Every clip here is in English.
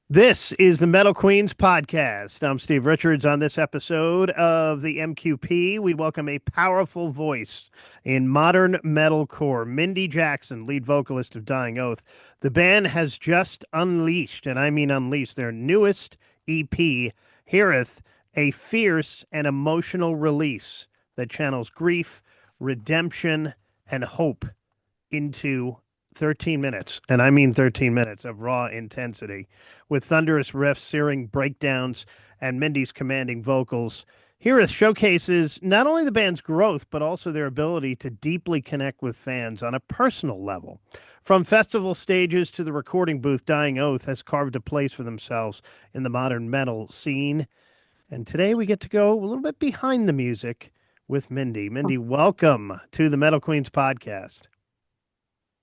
This is the Metal Queens podcast. I'm Steve Richards. On this episode of the MQP, we welcome a powerful voice in modern metalcore, Mindy Jackson, lead vocalist of Dying Oath. The band has just unleashed, and I mean unleashed, their newest EP, Hiraeth, a fierce and emotional release that channels grief, redemption, and hope into 13 minutes, and I mean 13 minutes of raw intensity, with thunderous riffs, searing breakdowns, and Mindy's commanding vocals. Hiraeth showcases not only the band's growth, but also their ability to deeply connect with fans on a personal level. From festival stages to the recording booth, Dying Oath has carved a place for themselves in the modern metal scene. And today we get to go a little bit behind the music with Mindy. Mindy, welcome to the Metal Queens podcast.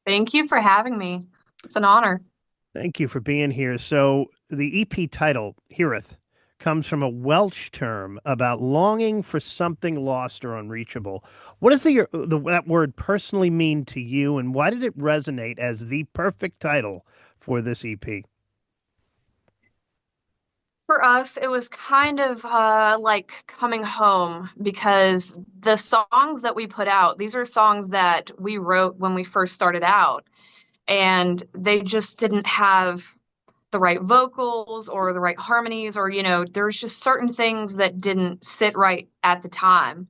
Thank you for having me. It's an honor. Thank you for being here. So, the EP title, Hiraeth, comes from a Welsh term about longing for something lost or unreachable. What does that word personally mean to you, and why did it resonate as the perfect title for this EP? For us, it was kind of like coming home because the songs that we put out, these are songs that we wrote when we first started out, and they just didn't have the right vocals or the right harmonies, or, there's just certain things that didn't sit right at the time.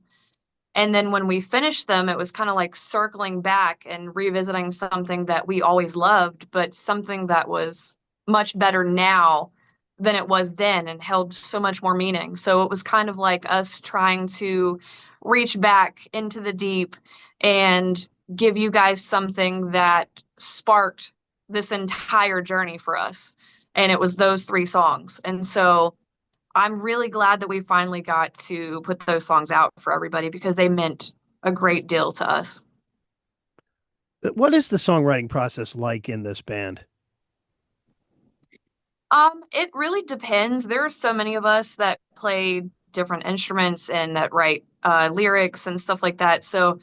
And then when we finished them, it was kind of like circling back and revisiting something that we always loved, but something that was much better now than it was then and held so much more meaning. So it was kind of like us trying to reach back into the deep and give you guys something that sparked this entire journey for us. And it was those three songs. And so I'm really glad that we finally got to put those songs out for everybody because they meant a great deal to us. What is the songwriting process like in this band? It really depends. There are so many of us that play different instruments and that write lyrics and stuff like that. So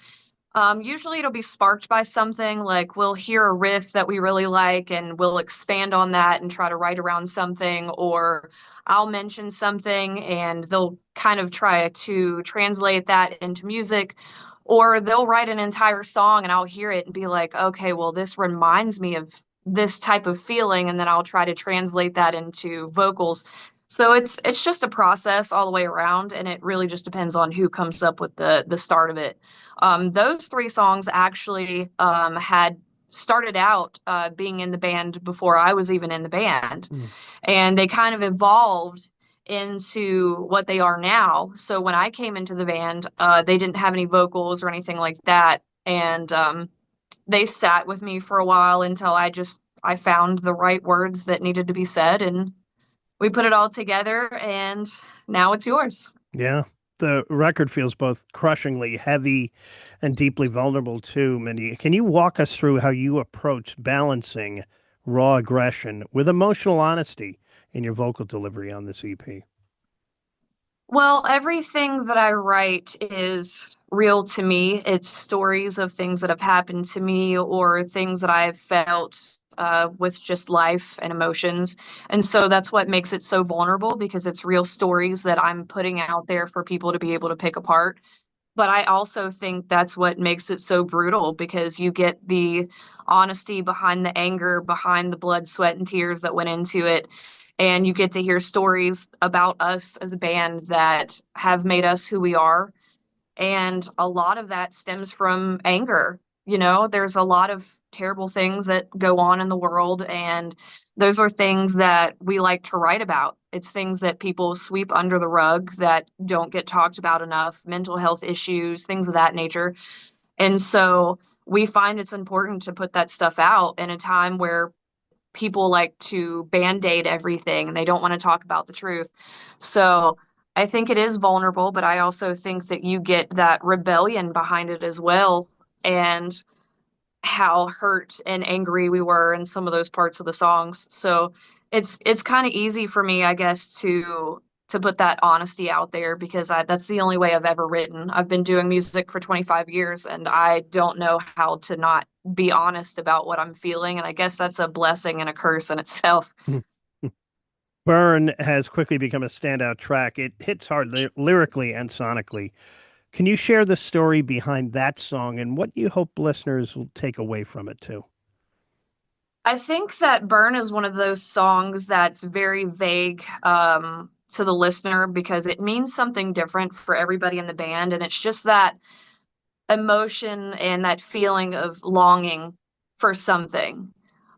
usually it'll be sparked by something like we'll hear a riff that we really like and we'll expand on that and try to write around something, or I'll mention something and they'll kind of try to translate that into music, or they'll write an entire song and I'll hear it and be like, okay, well, this reminds me of this type of feeling, and then I'll try to translate that into vocals. So it's just a process all the way around, and it really just depends on who comes up with the start of it. Those three songs actually had started out being in the band before I was even in the band, Mm. and they kind of evolved into what they are now. So when I came into the band, they didn't have any vocals or anything like that, and they sat with me for a while until I found the right words that needed to be said, and we put it all together, and now it's yours. Yeah. The record feels both crushingly heavy and deeply vulnerable too, Mindy. Can you walk us through how you approach balancing raw aggression with emotional honesty in your vocal delivery on this EP? Well, everything that I write is real to me. It's stories of things that have happened to me or things that I've felt with just life and emotions. And so that's what makes it so vulnerable because it's real stories that I'm putting out there for people to be able to pick apart. But I also think that's what makes it so brutal because you get the honesty behind the anger, behind the blood, sweat, and tears that went into it. And you get to hear stories about us as a band that have made us who we are. And a lot of that stems from anger. There's a lot of terrible things that go on in the world, and those are things that we like to write about. It's things that people sweep under the rug that don't get talked about enough, mental health issues, things of that nature. And so we find it's important to put that stuff out in a time where people like to band-aid everything and they don't want to talk about the truth. So I think it is vulnerable, but I also think that you get that rebellion behind it as well, and how hurt and angry we were in some of those parts of the songs. So it's kind of easy for me, I guess, to put that honesty out there because that's the only way I've ever written. I've been doing music for 25 years and I don't know how to not be honest about what I'm feeling. And I guess that's a blessing and a curse in itself. Burn has quickly become a standout track. It hits hard lyrically and sonically. Can you share the story behind that song and what you hope listeners will take away from it too? I think that Burn is one of those songs that's very vague to the listener because it means something different for everybody in the band. And it's just that emotion and that feeling of longing for something.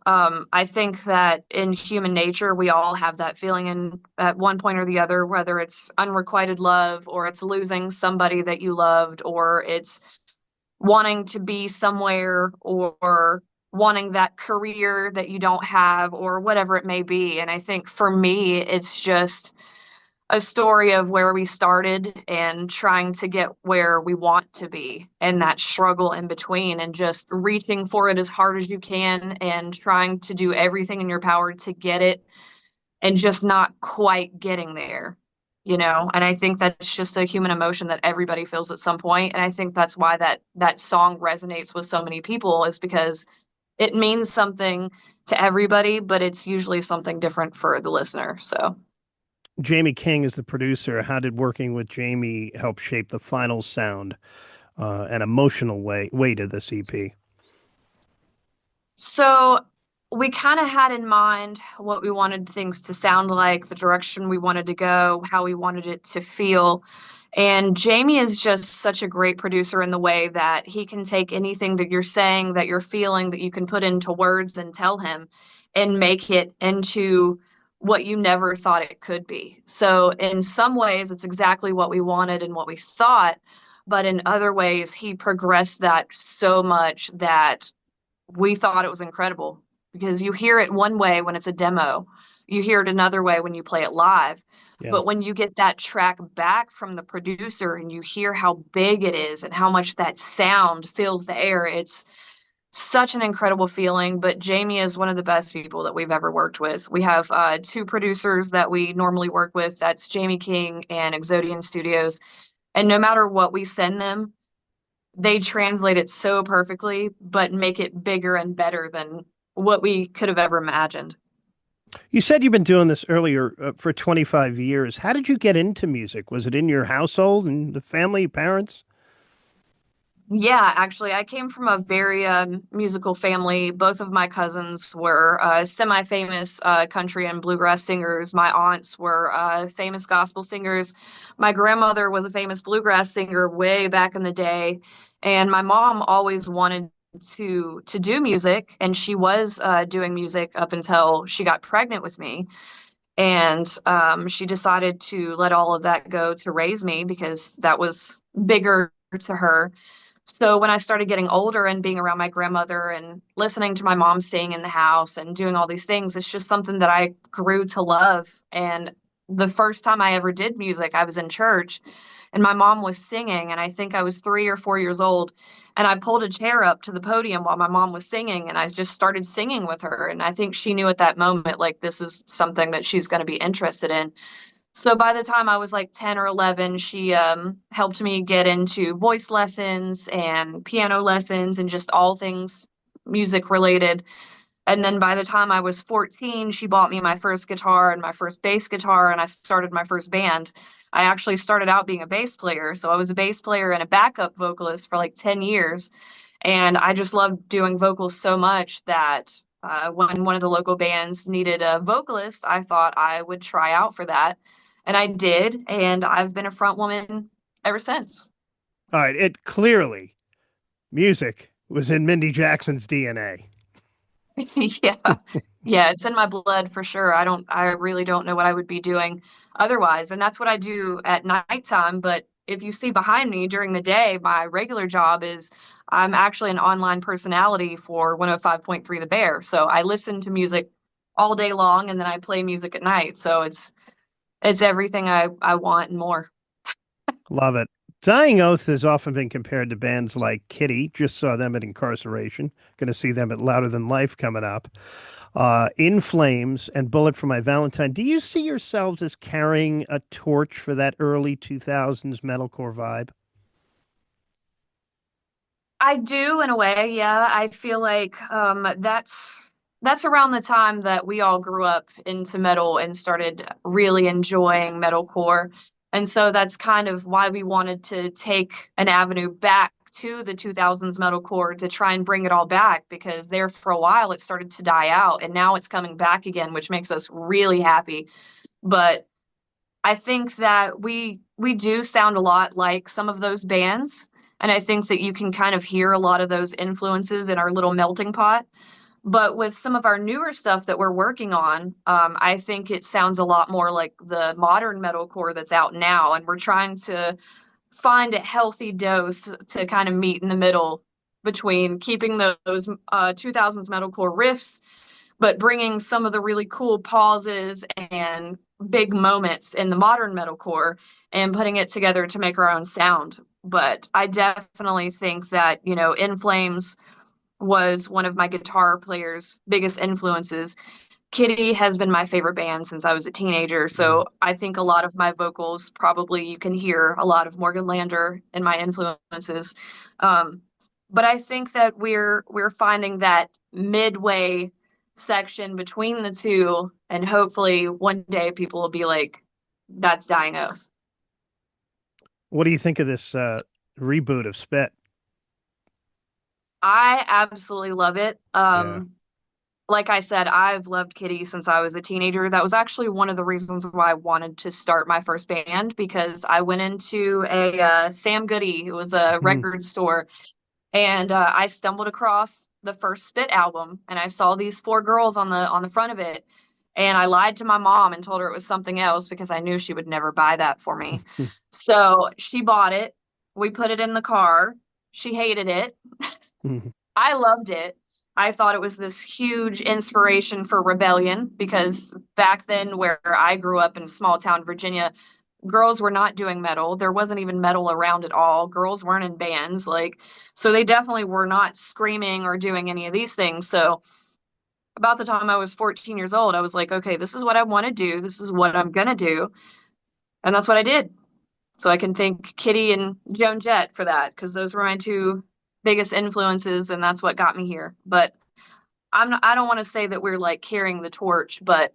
I think that in human nature, we all have that feeling in at one point or the other, whether it's unrequited love or it's losing somebody that you loved or it's wanting to be somewhere or wanting that career that you don't have or whatever it may be. And I think for me, it's just a story of where we started and trying to get where we want to be and that struggle in between and just reaching for it as hard as you can and trying to do everything in your power to get it and just not quite getting there, you know? And I think that's just a human emotion that everybody feels at some point. And I think that's why that song resonates with so many people is because it means something to everybody, but it's usually something different for the listener. So Jamie King is the producer. How did working with Jamie help shape the final sound and emotional weight of this EP? So we kind of had in mind what we wanted things to sound like, the direction we wanted to go, how we wanted it to feel. And Jamie is just such a great producer in the way that he can take anything that you're saying, that you're feeling, that you can put into words and tell him and make it into what you never thought it could be. So in some ways, it's exactly what we wanted and what we thought. But in other ways, he progressed that so much that we thought it was incredible because you hear it one way when it's a demo, you hear it another way when you play it live. Yeah. But when you get that track back from the producer and you hear how big it is and how much that sound fills the air, it's such an incredible feeling. But Jamie is one of the best people that we've ever worked with. We have two producers that we normally work with. That's Jamie King and Exodian Studios. And no matter what we send them, they translate it so perfectly, but make it bigger and better than what we could have ever imagined. You said you've been doing this earlier for 25 years. How did you get into music? Was it in your household and the family, parents? Yeah, actually, I came from a very musical family. Both of my cousins were semi-famous country and bluegrass singers. My aunts were famous gospel singers. My grandmother was a famous bluegrass singer way back in the day, and my mom always wanted to do music, and she was doing music up until she got pregnant with me. And she decided to let all of that go to raise me because that was bigger to her. So when I started getting older and being around my grandmother and listening to my mom sing in the house and doing all these things, it's just something that I grew to love. And the first time I ever did music, I was in church and my mom was singing, and I think I was 3 or 4 years old. And I pulled a chair up to the podium while my mom was singing, and I just started singing with her. And I think she knew at that moment, like, this is something that she's going to be interested in. So by the time I was like 10 or 11, she helped me get into voice lessons and piano lessons and just all things music related. And then by the time I was 14, she bought me my first guitar and my first bass guitar, and I started my first band. I actually started out being a bass player. So I was a bass player and a backup vocalist for like 10 years. And I just loved doing vocals so much that when one of the local bands needed a vocalist, I thought I would try out for that. And I did. And I've been a front woman ever since. All right. It clearly, music was in Mindy Jackson's DNA. Yeah. Yeah, it's in my blood for sure. I really don't know what I would be doing otherwise. And that's what I do at nighttime. But if you see behind me during the day, my regular job is I'm actually an online personality for 105.3 The Bear. So I listen to music all day long and then I play music at night. So it's everything I want and more. Love it. Dying Oath has often been compared to bands like Kitty. Just saw them at Incarceration. Going to see them at Louder Than Life coming up. In Flames and Bullet for My Valentine. Do you see yourselves as carrying a torch for that early 2000s metalcore vibe? I do in a way, yeah. I feel like that's that's around the time that we all grew up into metal and started really enjoying metalcore. And so that's kind of why we wanted to take an avenue back to the 2000s metalcore to try and bring it all back because there for a while it started to die out and now it's coming back again, which makes us really happy. But I think that we do sound a lot like some of those bands, and I think that you can kind of hear a lot of those influences in our little melting pot. But with some of our newer stuff that we're working on, I think it sounds a lot more like the modern metalcore that's out now, and we're trying to find a healthy dose to kind of meet in the middle between keeping those 2000s metalcore riffs but bringing some of the really cool pauses and big moments in the modern metalcore and putting it together to make our own sound. But I definitely think that, In Flames was one of my guitar player's biggest influences. Kitty has been my favorite band since I was a teenager, Mhm. so I think a lot of my vocals probably you can hear a lot of Morgan Lander in my influences. Um, but I think that we're finding that midway section between the two, and hopefully one day people will be like, "That's Dying Oath." What do you think of this reboot of Spit? I absolutely love it. Yeah. Like I said, I've loved Kitty since I was a teenager. That was actually one of the reasons why I wanted to start my first band because I went into a Sam Goody, it was a Mhm. record store, and I stumbled across the first Spit album, and I saw these four girls on the front of it, and I lied to my mom and told her it was something else because I knew she would never buy that for me. So she bought it. We put it in the car. She hated it. I loved it. I thought it was this huge inspiration for rebellion because back then, where I grew up in small town Virginia, girls were not doing metal. There wasn't even metal around at all. Girls weren't in bands. So they definitely were not screaming or doing any of these things. So, about the time I was 14 years old, I was like, okay, this is what I want to do. This is what I'm going to do. And that's what I did. So I can thank Kitty and Joan Jett for that because those were my two biggest influences, and that's what got me here. But I don't want to say that we're like carrying the torch, but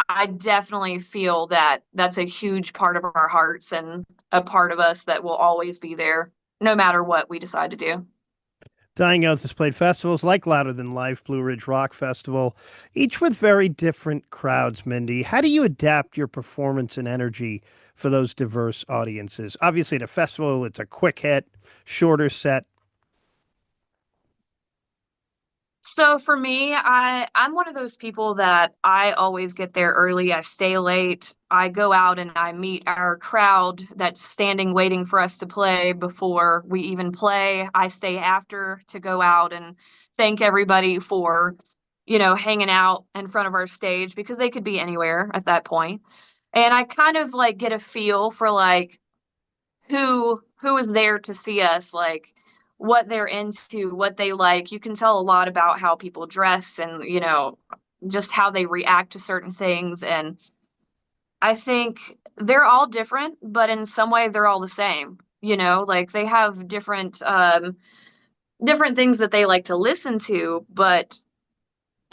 I definitely feel that that's a huge part of our hearts and a part of us that will always be there no matter what we decide to do. Dying Out has played festivals like Louder Than Life, Blue Ridge Rock Festival, each with very different crowds, Mindy. How do you adapt your performance and energy for those diverse audiences? Obviously, at a festival, it's a quick hit, shorter set. So for me, I'm one of those people that I always get there early. I stay late. I go out and I meet our crowd that's standing waiting for us to play before we even play. I stay after to go out and thank everybody for, hanging out in front of our stage because they could be anywhere at that point. And I kind of like get a feel for like who is there to see us, like what they're into, what they like. You can tell a lot about how people dress and, just how they react to certain things. And I think they're all different, but in some way they're all the same. Like they have different things that they like to listen to, but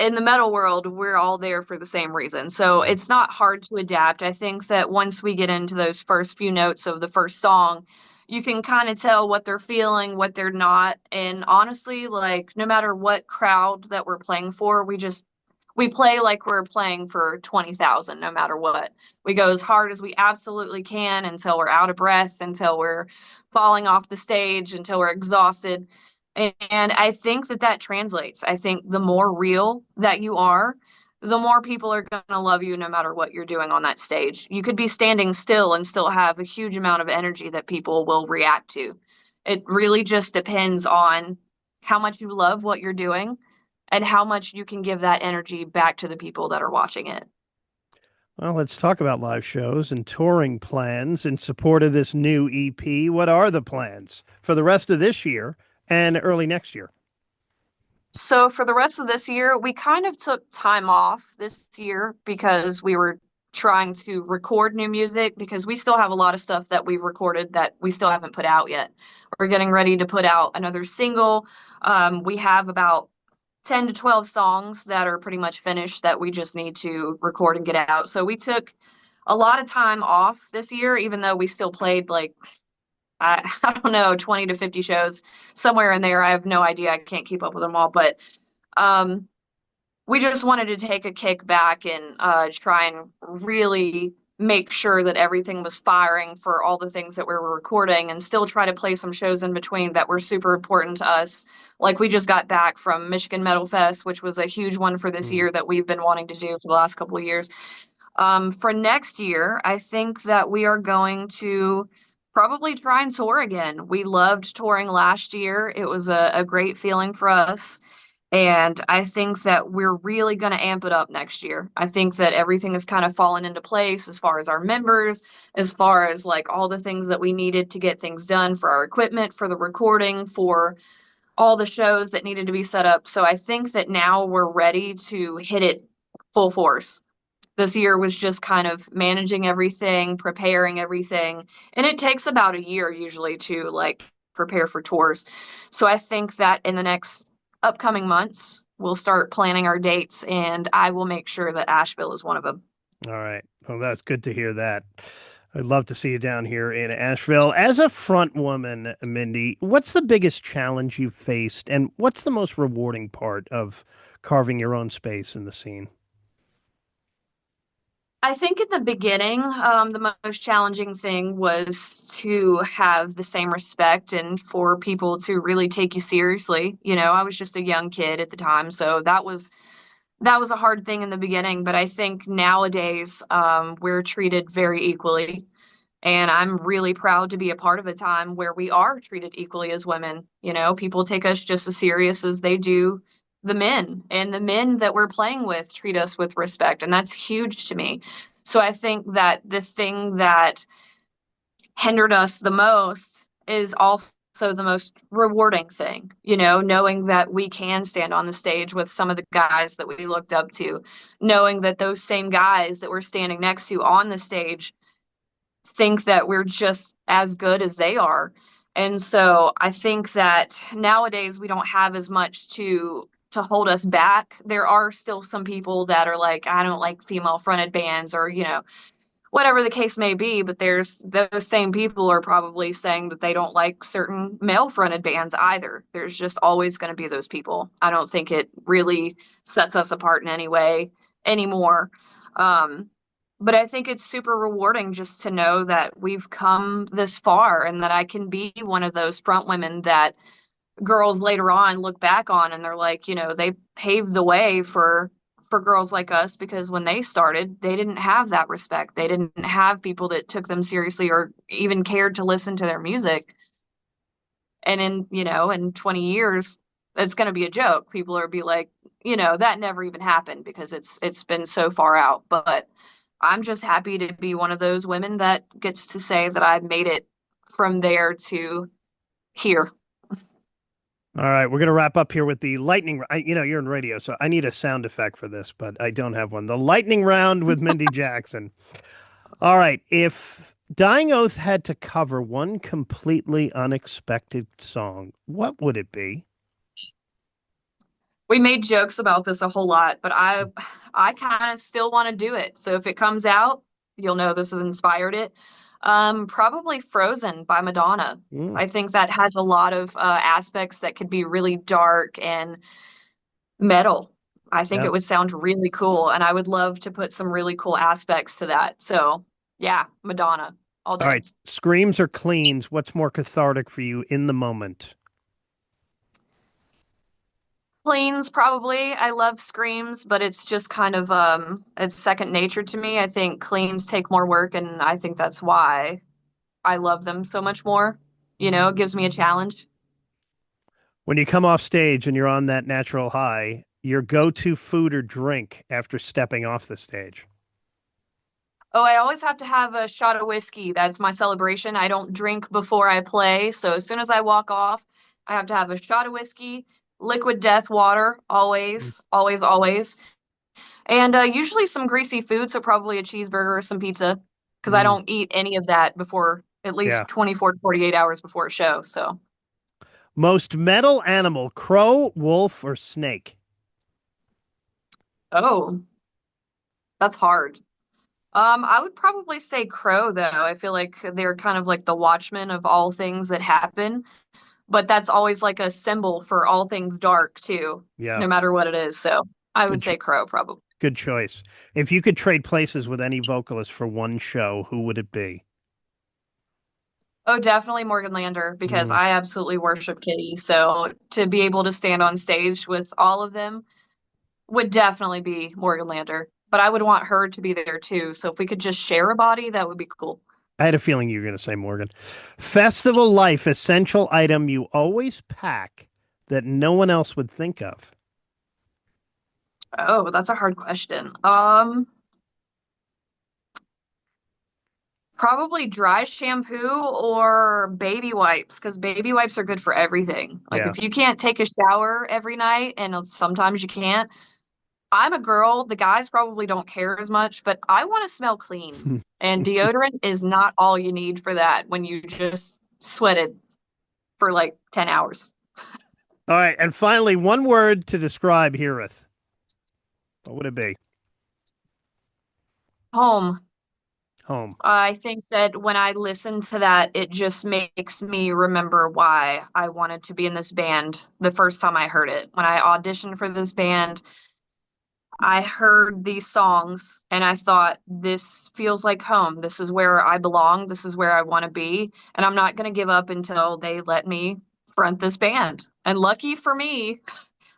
in the metal world, we're all there for the same reason. So it's not hard to adapt. I think that once we get into those first few notes of the first song, you can kind of tell what they're feeling, what they're not. And honestly, like no matter what crowd that we're playing for, we play like we're playing for 20,000 no matter what. We go as hard as we absolutely can until we're out of breath, until we're falling off the stage, until we're exhausted. And I think that that translates. I think the more real that you are, the more people are going to love you no matter what you're doing on that stage. You could be standing still and still have a huge amount of energy that people will react to. It really just depends on how much you love what you're doing and how much you can give that energy back to the people that are watching it. Well, let's talk about live shows and touring plans in support of this new EP. What are the plans for the rest of this year and early next year? So for the rest of this year, we kind of took time off this year because we were trying to record new music because we still have a lot of stuff that we've recorded that we still haven't put out yet. We're getting ready to put out another single. We have about 10 to 12 songs that are pretty much finished that we just need to record and get out. So we took a lot of time off this year, even though we still played like, I don't know, 20 to 50 shows somewhere in there. I have no idea. I can't keep up with them all, but um, we just wanted to take a kick back and try and really make sure that everything was firing for all the things that we were recording and still try to play some shows in between that were super important to us. Like we just got back from Michigan Metal Fest, which was a huge one for this Mm. year that we've been wanting to do for the last couple of years. For next year, I think that we are going to probably try and tour again. We loved touring last year. It was a great feeling for us. And I think that we're really going to amp it up next year. I think that everything has kind of fallen into place as far as our members, as far as like all the things that we needed to get things done for our equipment, for the recording, for all the shows that needed to be set up. So I think that now we're ready to hit it full force. This year was just kind of managing everything, preparing everything, and it takes about a year usually to like prepare for tours. So I think that in the next upcoming months, we'll start planning our dates, and I will make sure that Asheville is one of them. All right. Well, that's good to hear that. I'd love to see you down here in Asheville. As a front woman, Mindy, what's the biggest challenge you've faced, and what's the most rewarding part of carving your own space in the scene? I think in the beginning, the most challenging thing was to have the same respect and for people to really take you seriously. You know, I was just a young kid at the time, so that was a hard thing in the beginning. But I think nowadays, we're treated very equally. And I'm really proud to be a part of a time where we are treated equally as women. You know, people take us just as serious as they do the men, and the men that we're playing with treat us with respect. And that's huge to me. So I think that the thing that hindered us the most is also the most rewarding thing, you know, knowing that we can stand on the stage with some of the guys that we looked up to, knowing that those same guys that we're standing next to on the stage think that we're just as good as they are. And so I think that nowadays we don't have as much to hold us back. There are still some people that are like, I don't like female fronted bands or, you know, whatever the case may be, but there's those same people are probably saying that they don't like certain male fronted bands either. There's just always going to be those people. I don't think it really sets us apart in any way anymore. Um, but I think it's super rewarding just to know that we've come this far and that I can be one of those front women that girls later on look back on and they're like, you know, they paved the way for girls like us because when they started, they didn't have that respect. They didn't have people that took them seriously or even cared to listen to their music. And in, you know, in 20 years, it's going to be a joke. People are be like, you know, that never even happened because it's been so far out. But I'm just happy to be one of those women that gets to say that I've made it from there to here. All right, we're going to wrap up here with the lightning. You're in radio, so I need a sound effect for this, but I don't have one. The lightning round with Mindy Jackson. All right, if Dying Oath had to cover one completely unexpected song, what would it be? We made jokes about this a whole lot, but I kind of still want to do it. So if it comes out, you'll know this has inspired it. Probably Frozen by Madonna. Mm, I think that has a lot of aspects that could be really dark and metal. I think yeah. it would sound really cool, and I would love to put some really cool aspects to that. So yeah, Madonna all All day. right, screams or cleans, what's more cathartic for you in the moment? Cleans probably. I love screams, but it's just kind of it's second nature to me. I think cleans take more work and I think that's why I love them so much more. You know, it gives me a challenge. When you come off stage and you're on that natural high, your go-to food or drink after stepping off the stage. Oh, I always have to have a shot of whiskey. That's my celebration. I don't drink before I play, so as soon as I walk off, I have to have a shot of whiskey, liquid death water, Mm, always, always, always. And usually some greasy food, so probably a cheeseburger or some pizza, because I mm, don't eat any of that before at yeah. least 24 to 48 hours before a show. So Most metal animal, crow, wolf, or snake? Oh, that's hard. I would probably say Crow, though. I feel like they're kind of like the watchmen of all things that happen, but that's always like a symbol for all things dark too, Yeah, no matter what it is. So I would good, say Crow, probably. good choice. If you could trade places with any vocalist for one show, who would it be? Oh, definitely Morgan Lander because Mm. I absolutely worship Kitty. So to be able to stand on stage with all of them would definitely be Morgan Lander. But I would want her to be there too. So if we could just share a body, that would be cool. I had a feeling you were going to say Morgan. Festival life, essential item you always pack that no one else would think of. Oh, that's a hard question. Probably dry shampoo or baby wipes because baby wipes are good for everything. Like Yeah. if you can't take a shower every night, and sometimes you can't. I'm a girl, the guys probably don't care as much, but I want to smell clean. And deodorant is not all you need for that when you just sweated for like 10 hours. All right. And finally, one word to describe Hiraeth. What would it be? Home. Home. I think that when I listen to that, it just makes me remember why I wanted to be in this band the first time I heard it. When I auditioned for this band, I heard these songs and I thought, this feels like home. This is where I belong. This is where I want to be. And I'm not going to give up until they let me front this band. And lucky for me,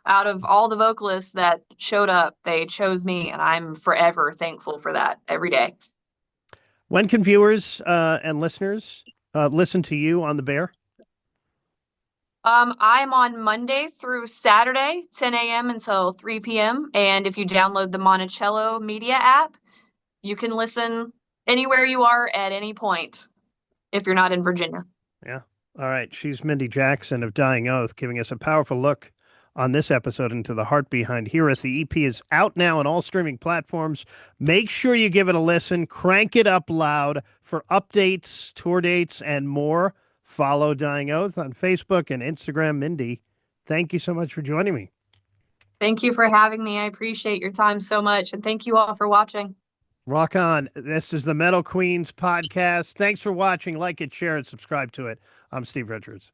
out of all the vocalists that showed up, they chose me. And I'm forever thankful for that every day. When can viewers and listeners listen to you on the Bear? I'm on Monday through Saturday, 10 a.m. until 3 p.m. And if you download the Monticello Media app, you can listen anywhere you are at any point if you're not in Virginia. Yeah. All right. She's Mindy Jackson of Dying Oath, giving us a powerful look on this episode into the heart behind Hiraeth. The EP is out now on all streaming platforms. Make sure you give it a listen. Crank it up loud for updates, tour dates, and more. Follow Dying Oath on Facebook and Instagram. Mindy, thank you so much for joining me. Thank you for having me. I appreciate your time so much. And thank you all for watching. Rock on. This is the Metal Queens podcast. Thanks for watching. Like it, share it, subscribe to it. I'm Steve Richards.